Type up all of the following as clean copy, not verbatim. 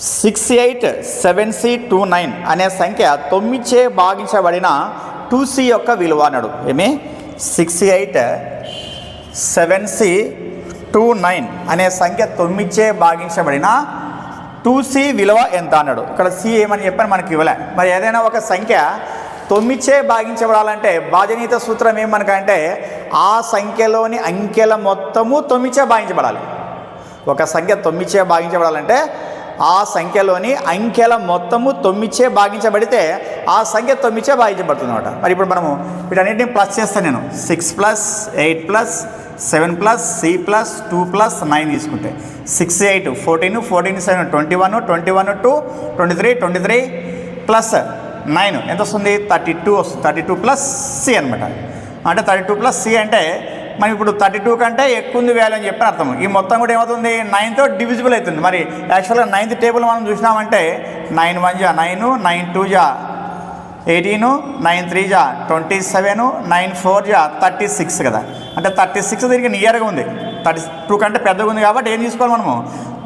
68 7C29 అనే సంఖ్య 9చే భాగించబడిన 2C యొక్క విలువ అన్నాడు. ఏమి 68 7C29 అనే సంఖ్య 9చే భాగించబడిన 2C విలువ ఎంత అన్నాడు. ఇక్కడ C ఏమని చెప్పని మనకి ఇవ్వలే. మరి ఏదైనా ఒక సంఖ్య 9చే భాగించబడాలంటే భాజనీయత సూత్రం ఏమనకంటే ఆ సంఖ్యలోని అంకెల మొత్తము 9చే భాగించబడాలి. ఒక సంఖ్య 9చే భాగించబడాలంటే ఆ సంఖ్యలోని అంకెల మొత్తము 9చే భాగించబడితే ఆ సంఖ్య 9చే భాగించబడుతుంది అన్నమాట. మరి ఇప్పుడు మనము వీటన్నిటిని ప్లస్ చేస్తాను నేను. 6 + 8 + 7 + C + 2 + 9 తీసుకుంటే 6 8 14 14 7 21 21 2 23 23 + 9 ఎంత వస్తుంది? 32 వస్తుంది. 32 + C అనమాట. అంటే 32 + C అంటే మనం ఇప్పుడు 32 కంటే ఎక్కువ ఉంది వాల్యూ అని చెప్పి అర్థం. ఈ మొత్తం కూడా ఏమవుతుంది? 9తో డివిజిబుల్ అవుతుంది. మరి యాక్చువల్గా 9th టేబుల్ మనం చూసినామంటే 9 1 = 9, 9 2 = 18, 9 3 = 27, 9 4 = 36 కదా. అంటే 36 దీనికి నియర్గా ఉంది. 32 కంటే పెద్దగా ఉంది కాబట్టి ఏం తీసుకోవాలి మనము?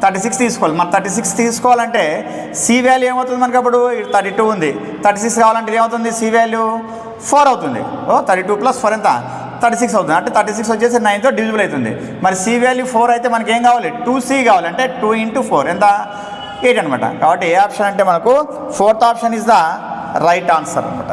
36 తీసుకోవాలి. మరి 36 తీసుకోవాలంటే సి వాల్యూ ఏమవుతుంది మనకి? అప్పుడు 32 ఉంది, 36 కావాలంటే ఏమవుతుంది? సి వాల్యూ 4 అవుతుంది. 32 + 4 ఎంత? 36 అవుతుంది. అంటే 36 వచ్చేసి 9తో డివిజిబుల్ అవుతుంది. మరి సి వాల్యూ 4 అయితే మనకి ఏం కావాలి? 2C కావాలి. అంటే 2 × 4 ఎంత? 8 అనమాట. కాబట్టి ఏ ఆప్షన్ అంటే మనకు 4th option is the right answer అనమాట.